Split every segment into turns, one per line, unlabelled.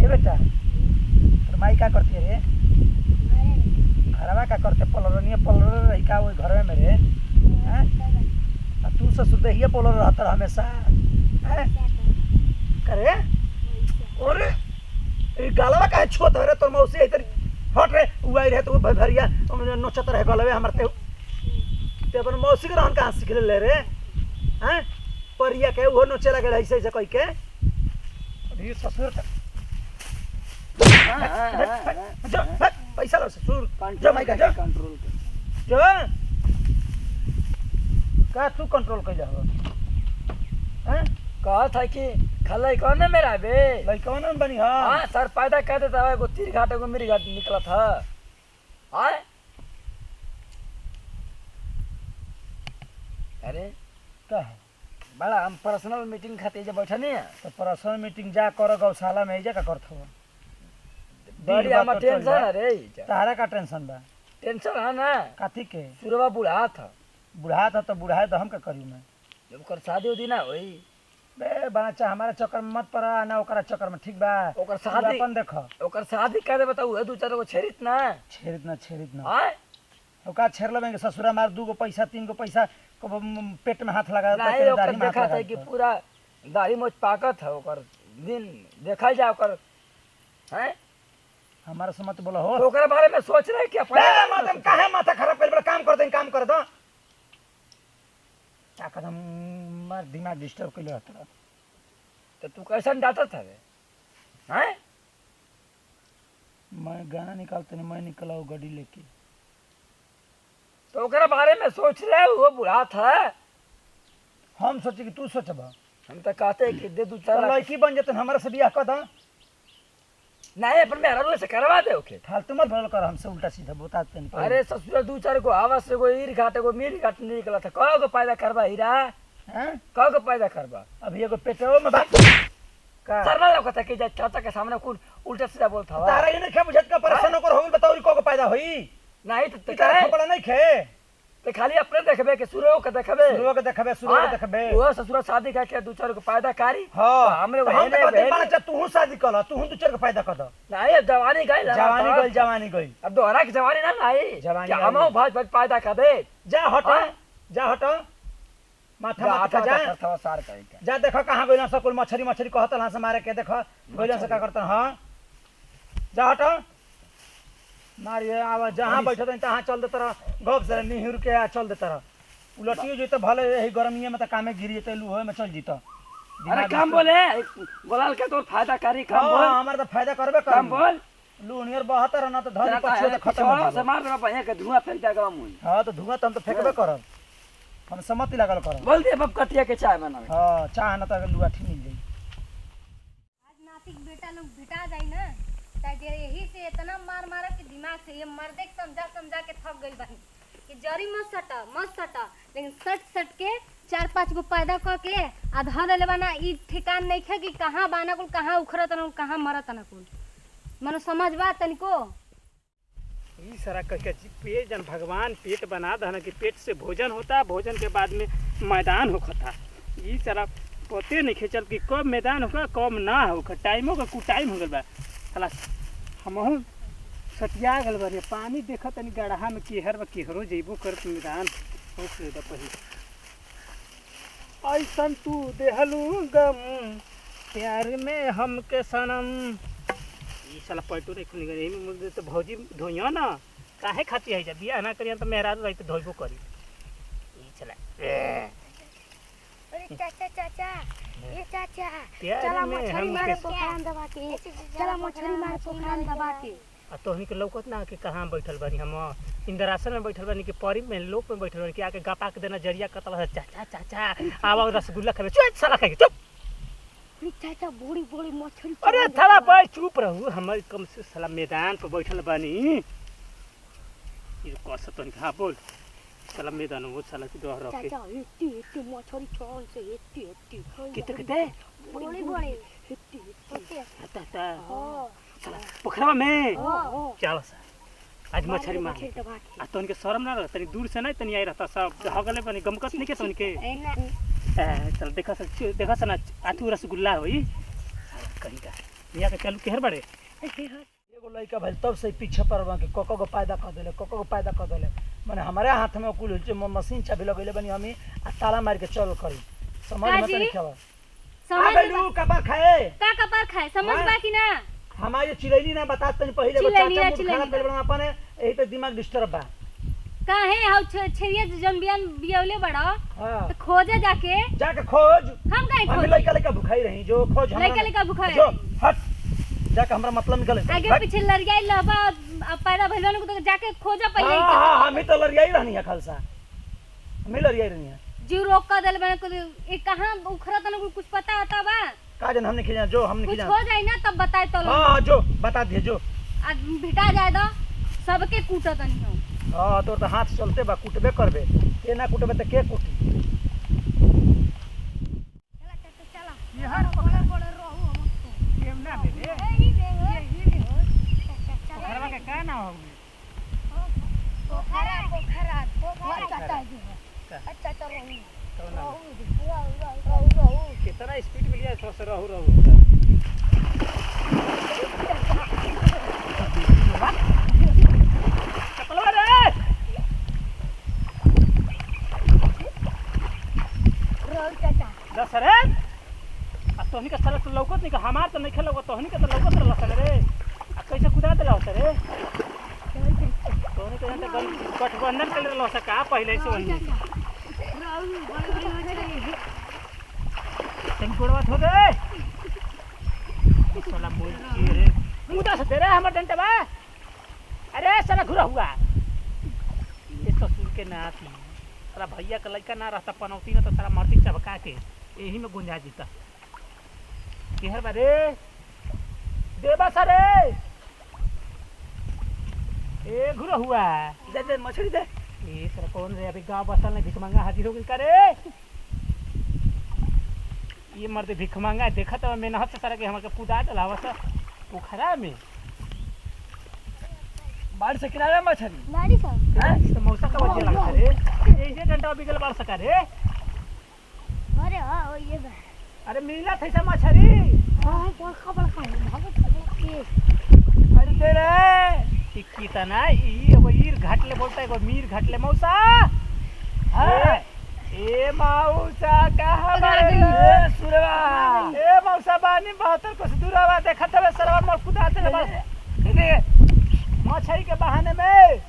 ए बेटा तोर माई का करती है रे घरवा का करते पलरनिया पलर रही का वो घर में मेरे हैं तू ससुर दहिया पलर रहता हमेशा हैं करे और ए गालवा काहे छोत रे तोर मौसी इधर हट रे उआई रे तो भरिया नोचत रहे गलवे हमर ते अपन मौसी के रहन कहां सीख ले रे हैं परिया के वो नोचे लगे ऐसे ऐसे कह के अरे ससुर जा पैसा लो ससुर जा माई का कंट्रोल जो का तू कंट्रोल कर हो हैं
कहा था कि खलाई कौन है मेरा बे
लड़का ना बनी हां
हां सर पैदा कर देता है को तीर घाटे को मेरी घाट निकला था हां अरे
का है
बड़ा हम पर्सनल मीटिंग खाते जे बैठा नहीं है
तो पर्सनल मीटिंग जा कर गौशाला में जा का करत हो
बड़ी हम टेंशन है रे
तारा का टेंशन बा
टेंशन है ना
काथी के
सुरवा बुढ़ा था
तो बुढ़ा तो हम का करियो मैं
जब कर शादी उदी ना होई
बे बाचा हमारे चक्कर में मत पड़ा ना ओकरा चक्कर में ठीक बा
ओकर शादी
अपन देखो
ओकर शादी कर दे बताऊ है दू चार गो छेरित ना
छेरित ना
हां
ओका छेर लेबे ससुरा मार 2 गो पैसा 3 गो पैसा को पेट में हाथ लगा
नहीं ओकर देखा था कि पूरा दाढ़ी मोछ पाकत है ओकर दिन देखा जा ओकर हैं
हमारा से मत बोलो हो
तो ओकर बारे में सोच रहे क्या
माता काहे माथा खराब कर बड़ा काम कर दो क्या कदम मार दिमाग डिस्टर्ब कर ले रहता
तो तू कैसन डाटा था रे हैं
मैं गाना निकालते नहीं मैं निकला हूँ गाड़ी लेके
तो ओकरा बारे में सोच रहे वो बुढ़ा था
हम सोचे कि तू सोचबा
हम तो कहते कि दे दू चार
लड़की बन जतन हमारे से बियाह कर दा
नहीं अपन मेरा रोज से करवा दे ओके
फालतू मत बोल कर हमसे उल्टा सीधा बताते नहीं
अरे ससुर दू चार को आवाज से कोई ईर घाटे को मीर घाट निकला था कहो को पैदा करवा हीरा
हैं
कहो को पैदा करवा
अभी एगो पेटो में बात का
सरना लोग कहता कि चाचा के सामने कौन उल्टा सीधा बोलता है
तारा ये नहीं खे बुझत का परेशान होकर होई बताओ री को पैदा होई
नहीं तो
तारा खपड़ा नहीं खे
ते खाली अपने देखबे के सुरो के देखबे
सुरो के देखबे
वो ससुर शादी करके दू चार को पैदा करी
हां
हमरे
हम तो कहते बाला तू शादी कर तू दू चार के पैदा कर दो
नहीं अब जवानी गई अब दोहरा की जवानी ना नहीं
जवानी
हम भाज भाज पैदा कर दे
जा हट माथा माथा जा
सार कहीं
जा देखो कहां गइला सब मछली कहत हला से मारे के देखो गइला से का करतन हां जा हट मारिए आवा जहां बैठत तहां चल देत रह गप से निहुर के चल देत रह उलटियो जो त भले यही गर्मी में त कामे गिरी जते लूहे में चल जीता
अरे काम बोले बोलाल के तो फायदा करी काम बोल
हमार त फायदा करबे कर
काम बोल
लूनियर 72 ना त धरी पछियो त खत्म हो
से मार दे भैया के धुआं फेंक जाएगा मुंह
हां तो धुआं त हम त फेंकबे करब हम सम्मति लागल करब
बोल दे बाप कटिया के चाय बनावे
हां चाह न त लुआठी मिल जाई
आज नातिक बेटा लोग बिटा जाई ना ताकि यही से इतना मार मारा कि दिमाग से ये मर्दे के समझा के थक गई बानी कि जरी मत सटा लेकिन सट के 4-5 गो पैदा क के आ ध देले बाना ई ठिकान नहीं खे कि कहां बाना कुल कहां उखरत न कहां मरत न कुल मनो समझ बा तनिको
ई सारा कह के पेट जन भगवान पेट बना दहन कि पेट से भोजन होता भोजन के बाद में मैदान होखता ई सारा पते नहीं खेचल कि कब मैदान होगा कब ना होगा टाइमों का कुटाइम हो गल बा साला हमहू सटिया गल बारे पानी देखत तनी गढ़हा में केहर बा केहरो जइबो करत मैदान हो से द पही ऐसन तू देहलू गम प्यार में हमके सनम ई साला पैटो रे खुल गई मुझे तो भौजी धोइयो ना काहे खाती है जब बियाह ना करिया तो मेहरारू रही तो धोइबो करी ई चला
अरे चाचा ये चाचा
चला
मछली मारे पोखरान दबा के चला मछली मारे पोखरान दबा के
आ तोहनी के लौकत ना कि कहां बैठल बानी हम इंद्रासन में बैठल बानी कि परी में लोक में बैठल बानी कि आके गपा के देना जरिया कतला चाचा आवा रसगुल्ला खाबे चुप साला खाके चुप
चाचा बड़ी मछली
अरे थाला भाई चुप रहू हमर कम से साला मैदान पर बैठल बानी ये कस तोहनी हां बोल साला मैदान वो साला की दोहरा के
चाचा इतनी मछली छोड़ से इतनी
किते
बड़ी
इतनी ता हां साला पोखरा में चल सा आज मछली मार आ तोन के शर्म ना तनी दूर से नहीं तनी आई रहता सब हगले बनी गमकत नहीं के तोन के चल देखा सा ना आठू रसगुल्ला होई कहीं का यहाँ के चालू केहर बड़े
एगो लड़का भाई तब से पीछे पड़वा के कोको को पैदा कर देले कोको को पैदा कर देले माने हमारे हाथ में कुल मशीन चाबी लगैले बनी हमी आ ताला मार के चल करी समझ में
काजी?
नहीं खबर
समझ
आ गइलू कपार खाए
का कपार खाए समझ
हाँ।
बा कि ना
हमारे चिड़ैली ना बता तनी पहले
चिड़ैली
चाचा
ना,
मुंह
चिड़ैली
खराब कर बड़ा अपन यही पे दिमाग डिस्टर्ब बा
काहे हाउ छेरिया जन बियान बियौले बड़ा
हां
तो खोजे जाके
जाके खोज
हम काहे
हम
खोज
लड़का लड़का भुखाई रही जो खोज हमरा
लड़का लड़का भुखाई
जो हट जाके हमरा मतलब निकले
आगे पीछे लड़ियाई लहबा अब पैदा भइलन को तो जाके खोजा पहिले ही
हां हम ही तो लड़ियाई रहनी है खालसा हम ही लड़ियाई रहनी है
जीव रोक कर देल बने को ये कहां उखरा तने कुछ पता आता बा
का जन हमने खिजा जो हमने
कुछ
खिजा
हो जाए ना तब बताए तो लोग
हां जो बता दिए जो
आज भिटा जाए दो सबके कूटत नहीं हो
हां तोर तो हाथ चलते बा कुटबे करबे के ना कुटबे त के कुटी
चला चाचा चला
यहाँ
बड़े बड़े रहू हम
केम ना मिले
यही दे
घरवा के का ना हो
पोखरा पोखरा पोखरा चाचा जी अच्छा तो रहू
कितना स्पीड मिल गया थोड़ा सा रहू चपलवा रे
रहू चाचा
दस रे आ तोहनी का सड़क तो लौकत नहीं का हमार तो नहीं खेलौकत तोहनी का तो लौकत रहल सर रे आ कैसे कुदा देला होता रे तोहनी के यहाँ तो गठबंधन कर रहल होता का पहले से वही
रहू बड़ी बड़ी मछली
तनी गोड़वा थो दे साला बोल के रे मुदा से तेरे हमर डंटे बा अरे साला घुरा हुआ ये ससुर के नाती साला भैया का लड़का ना रहता पनौती ना तो साला मरती चबका के यही में गुंजा जीता केहर बा रे देबा सरे ए घुरा हुआ
दे दे मछली दे
ए साला कौन रे अभी गांव बसल ने भिखमंगा हाजिर हो गइल का रे ये मर्द भिखमंगा देखा तो मेहनत से सारा के हमके पुदा दलावा सा पोखरा में
बाढ़ से किनारे मछली
गाड़ी सब
हैं
तो मौसा का वजह लगता रे ऐसे घंटा बिगल बार सका रे
अरे हां ये बा
अरे मिला थे सा मछली
हां बड़का बड़का भागत के
अरे दे रे
टिक्की तना ई एगो ईर घाटले बोलता एगो मीर घाटले मौसा
हां
ए मौसा कहां बारे
ए सुरवा
ए मौसा बानी 72 को दूरवा देखत हवे सरवा मोर खुदा दे बस दे मछली के बहाने में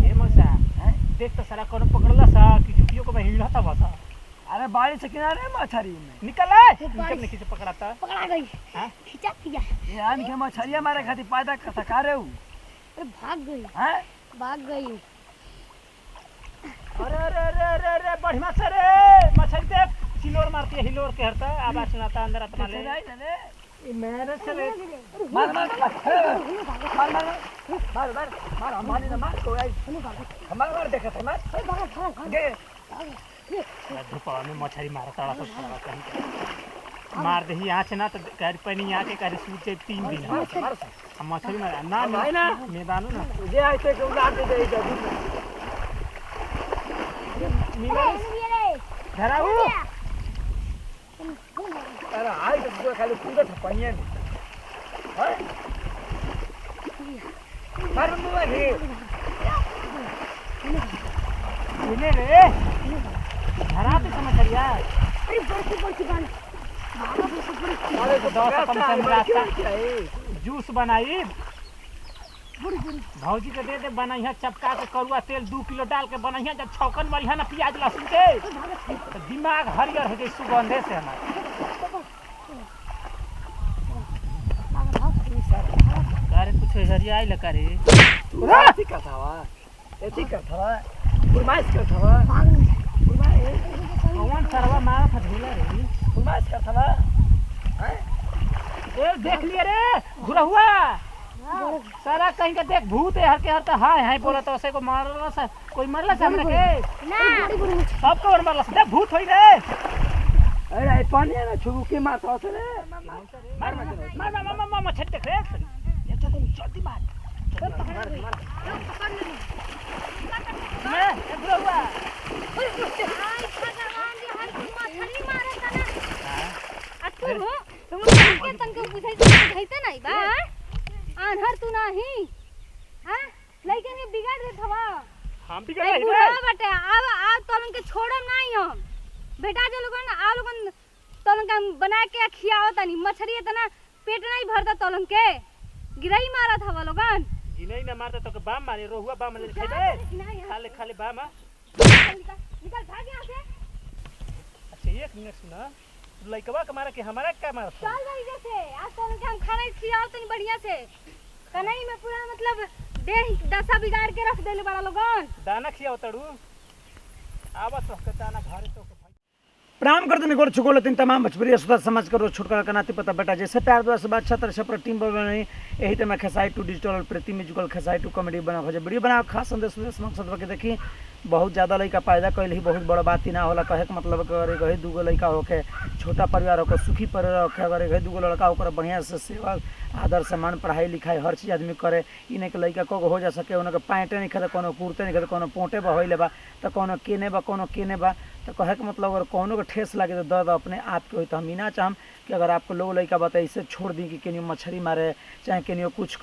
ए मौसा देख तो सारा कोनो पकड़ला सा कि झुटियो को हिलता था बस
अरे बाढ़ से किनारे मछली में
निकल है निकल नहीं किसे पकड़ाता
पकड़ा गई
हां
खिंचा दिया
ये आम के मछलियां मारे खातिर पैदा कर सका रे
अरे भाग गई
हैं
भाग गई
अरे अरे अरे अरे अरे बढ़िया से रे मछली देख सिलोर मारती है हिलोर के हरता आवाज सुनाता अंदर आत्मा ले ये मेरे से रे
मार मार मार मार मार मार मार हमारी ना मार को आई हमार मार देखा था मार दे
धुपा में मछली मारता वाला सब सारा कहीं मार दही आँच ना तो कर पनी आके कर सूचे 3 दिन
मार
हम मछली मार ना ना मैदानू ना
जे आते के उलाट दे दे जल्दी
मिला धराऊ
अरे आई तो खाली कूदा था पनिया में हैं मार मुआ घे
इने रे धराते समझरिया
अरे बड़की गान
अरे तो
10 कम से कम रास्ता
है
जूस बनाई भौजी के दे दे बनैया चपका के करुआ तेल 2 किलो डाल के बनैया जब छौकन मरिया ना प्याज लहसुन के तो दिमाग हरियर हो जाए सुगंधे से हमारा अरे कुछ हरिया आई लगा रे
एथी का था फरमाइश का था
कौन सरवा मारा था ढोला रे
फरमाइश का था हैं
ए देख लिए रे घुरा हुआ सारा कहीं का देख भूत है हर के हर तो हाय हाय बोला तो ऐसे को मारला सा कोई मरला सा हमने के
ना
सब को मरला सा देख भूत होई रे
अरे पानी ना छुबू के मार तो रे
मार मार मछली देख रे
ये तो जल्दी मार
मैं घुरा हुआ
हाय भगवान जी हाय मछली मारे तना आ तू के तनको बुझाइते नहीं बा आन्हर तू नहीं हां लइकन के बिगाड़ देत हवा
हम भी
नहीं बुढ़ा बटे अब तोलन के छोड़म नहीं हम बेटा जो लोगन आ लोगन तोलन के बना के खियाओ तनी मछरी इतना पेट नहीं भरता तोलन के गिरई मारत हवा लोगन
गिनई ना मारता तो बाम मारे रोहुआ बाम ले खाले खाले खाले बाम
निकल भाग यहां से
अच्छा एक मिनट सुना लइकवा के मारा के हमारा क्या मारता
चल भाई जैसे आज तोलन के हम खाना खियाओ तनी बढ़िया से कनई में पूरा मतलब देह दशा बिगाड़ के रख देले बड़ा लोगन
दाना खियाओ तड़ू आवत रख के दाना घरे तो
प्रणाम करते निकोड़ छुको लेकिन तमाम भोजपुरी श्रोता समाज करो छुटकारा का नाते पता बेटा जैसे प्यार द्वारा से अच्छा तरह से पूरा टीम बने यही तो मैं खेसाई टू डिजिटल और प्रति म्यूजिकल खेसाई टू कॉमेडी बना खोजे वीडियो बना खास संदेश मकसद के देखी बहुत ज़्यादा लड़का पैदा कैल ही बहुत बड़ा बात ही ना होला कहे के मतलब अगर एक ही दूगो लड़का होके छोटा परिवार होकर सुखी परिवार होके अगर एक ही दूगो लड़का होकर बढ़िया से सेवा आदर सम्मान पढ़ाई लिखाई हर चीज़ आदमी करे इन्हें के लड़का को हो जा सके उन्हें पैंटे नहीं खेते कोनो कुर्ते नहीं खेते कोनो पोंटे बा होइले बा तो कोनो केने बा तो कहे के मतलब अगर कोनो के ठेस लगे तो दर्द अपने आप के हो तो हम ही ना चाहम कि अगर आपको लोग लड़का बताए इसे छोड़ दी कि केनियो मछली मारे चाहे केनियो कुछ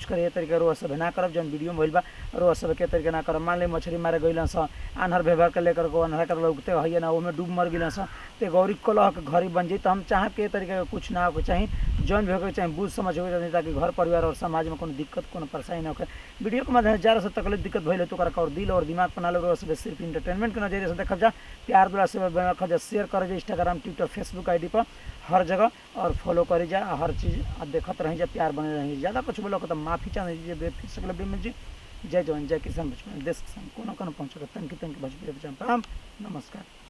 करे ये तरीके रोज सब ना करब जौन वीडियो में भइल बा रोज सब के तरीके ना करब मान ली मछली मारे गइलन स आन्हर व्यवहार के लेकर को आन्हर कर लोगते है ना ओमे डूब मर गिलन स तो गौरी कलह के घरी बन जाई तो हम चाहे के तरीके का कुछ ना हो चाहे जौन भी हो चाहे बुझ समझ हो जाए ताकि घर परिवार और समाज में कोनो दिक्कत कोनो परेशानी ना हो वीडियो के माध्यम से ज़्यादा से तकलीफ दिक्कत भइल तो और दिल और दिमाग बना लो सब सिर्फ इंटरटेनमेंट के नजरिए से देखल जा प्यार दुला से देखल जा शेयर करे जा इंस्टाग्राम ट्विटर फेसबुक आईडी पर हर जगह और फॉलो करे जा हर चीज़ देखते रही जा प्यार बने रही ज़्यादा कुछ बोलो तो माफ़ी चाह दीजिए फिर सकल बेमन जी जय जवान जय किसान बचपन देश किसान कोनो कोनो पहुँचो तनकी भोजपुरी नमस्कार।